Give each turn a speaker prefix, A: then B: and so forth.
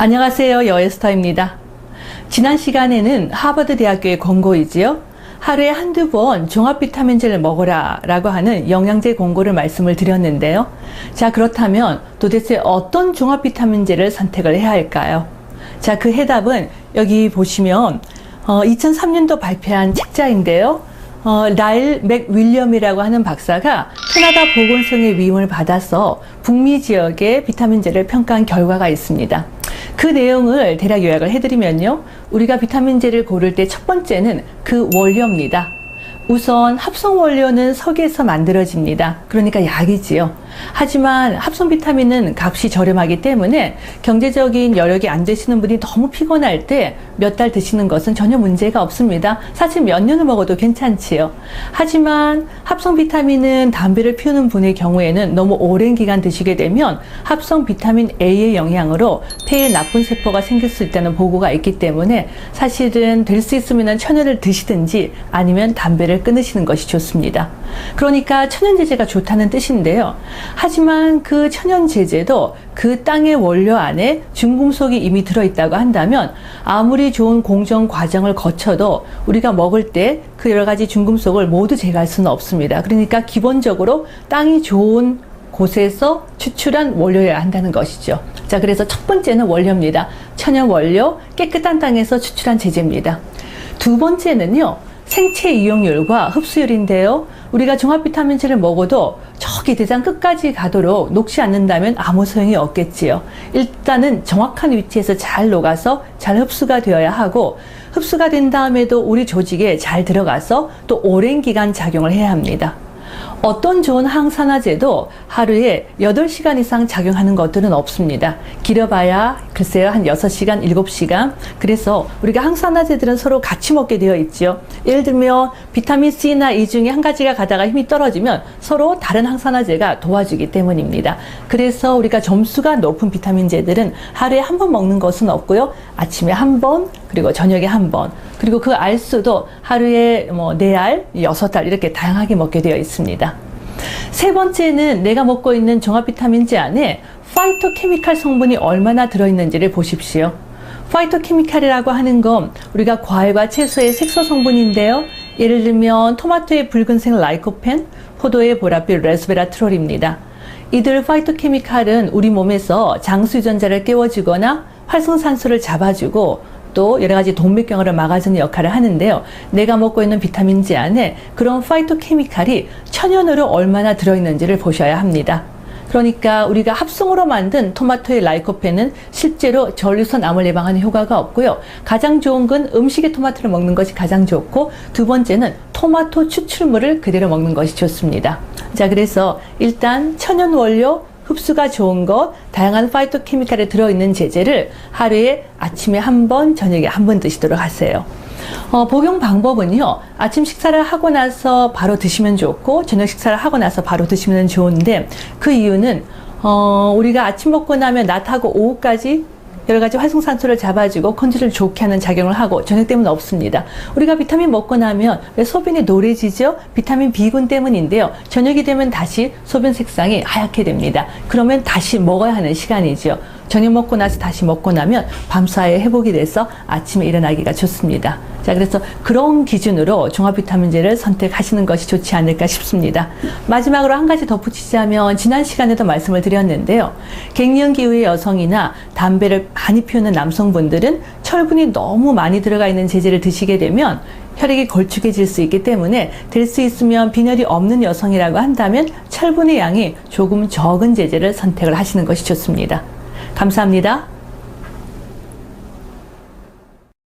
A: 안녕하세요. 여에스터입니다. 지난 시간에는 하버드 대학교의 권고이지요. 하루에 한두 번 종합 비타민제를 먹어라 라고 하는 영양제 권고를 말씀을 드렸는데요. 자, 그렇다면 도대체 어떤 종합 비타민제를 선택을 해야 할까요? 자, 그 해답은 여기 보시면 2003년도 발표한 책자인데요. 라일 맥윌리엄이라고 하는 박사가 캐나다 보건성의 위임을 받아서 북미 지역의 비타민제를 평가한 결과가 있습니다. 그 내용을 대략 요약을 해드리면요. 우리가 비타민제를 고를 때 첫 번째는 그 원료입니다. 우선 합성 원료는 석에서 만들어집니다. 그러니까 약이지요. 하지만 합성 비타민은 값이 저렴하기 때문에 경제적인 여력이 안 되시는 분이 너무 피곤할 때 몇 달 드시는 것은 전혀 문제가 없습니다. 사실 몇 년을 먹어도 괜찮지요. 하지만 합성 비타민은 담배를 피우는 분의 경우에는 너무 오랜 기간 드시게 되면 합성 비타민 A의 영향으로 폐에 나쁜 세포가 생길 수 있다는 보고가 있기 때문에 사실은 될 수 있으면 천연을 드시든지 아니면 담배를 끊으시는 것이 좋습니다. 그러니까 천연제제가 좋다는 뜻인데요. 하지만 그 천연제제도 그 땅의 원료 안에 중금속이 이미 들어있다고 한다면 아무리 좋은 공정 과정을 거쳐도 우리가 먹을 때 그 여러 가지 중금속을 모두 제거할 수는 없습니다. 그러니까 기본적으로 땅이 좋은 곳에서 추출한 원료여야 한다는 것이죠. 자, 그래서 첫 번째는 원료입니다. 천연 원료, 깨끗한 땅에서 추출한 제제입니다. 두 번째는요. 생체 이용률과 흡수율인데요. 우리가 종합 비타민제를 먹어도 저기 대장 끝까지 가도록 녹지 않는다면 아무 소용이 없겠지요. 일단은 정확한 위치에서 잘 녹아서 잘 흡수가 되어야 하고, 흡수가 된 다음에도 우리 조직에 잘 들어가서 또 오랜 기간 작용을 해야 합니다. 어떤 좋은 항산화제도 하루에 8시간 이상 작용하는 것들은 없습니다. 길어봐야 글쎄요 한 6시간, 7시간. 그래서 우리가 항산화제들은 서로 같이 먹게 되어 있죠. 예를 들면 비타민 C나 E 중에 한 가지가 가다가 힘이 떨어지면 서로 다른 항산화제가 도와주기 때문입니다. 그래서 우리가 점수가 높은 비타민제들은 하루에 한 번 먹는 것은 없고요. 아침에 한 번, 그리고 저녁에 한 번, 그리고 그 알수도 하루에 4알, 6알 이렇게 다양하게 먹게 되어 있습니다. 세 번째는 내가 먹고 있는 종합 비타민제 안에 파이토케미칼 성분이 얼마나 들어있는지를 보십시오. 파이토케미칼이라고 하는 건 우리가 과일과 채소의 색소 성분인데요. 예를 들면 토마토의 붉은색 라이코펜, 포도의 보랏빛 레스베라트롤입니다. 이들 파이토케미칼은 우리 몸에서 장수 유전자를 깨워주거나 활성산소를 잡아주고 또 여러 가지 동맥경화를 막아주는 역할을 하는데요. 내가 먹고 있는 비타민제 안에 그런 파이토케미칼이 천연으로 얼마나 들어있는지를 보셔야 합니다. 그러니까 우리가 합성으로 만든 토마토의 라이코펜은 실제로 전류선 암을 예방하는 효과가 없고요. 가장 좋은 건 음식에 토마토를 먹는 것이 가장 좋고, 두 번째는 토마토 추출물을 그대로 먹는 것이 좋습니다. 자, 그래서 일단 천연 원료, 흡수가 좋은 것, 다양한 파이토케미칼에 들어있는 제제를 하루에 아침에 한 번, 저녁에 한 번 드시도록 하세요. 복용 방법은요. 아침 식사를 하고 나서 바로 드시면 좋고, 저녁 식사를 하고 나서 바로 드시면 좋은데, 그 이유는 우리가 아침 먹고 나면 낮하고 오후까지 여러 가지 활성산소를 잡아주고 컨디션을 좋게 하는 작용을 하고, 저녁 때문에 없습니다. 우리가 비타민 먹고 나면 왜 소변이 노래지죠? 비타민 B군 때문인데요. 저녁이 되면 다시 소변 색상이 하얗게 됩니다. 그러면 다시 먹어야 하는 시간이죠. 저녁 먹고 나서 다시 먹고 나면 밤사이에 회복이 돼서 아침에 일어나기가 좋습니다. 자, 그래서 그런 기준으로 종합 비타민제를 선택하시는 것이 좋지 않을까 싶습니다. 마지막으로 한 가지 덧붙이자면, 지난 시간에도 말씀을 드렸는데요. 갱년기의 여성이나 담배를 많이 피우는 남성분들은 철분이 너무 많이 들어가 있는 제제를 드시게 되면 혈액이 걸쭉해질 수 있기 때문에, 될 수 있으면 빈혈이 없는 여성이라고 한다면 철분의 양이 조금 적은 제제를 선택을 하시는 것이 좋습니다. 감사합니다.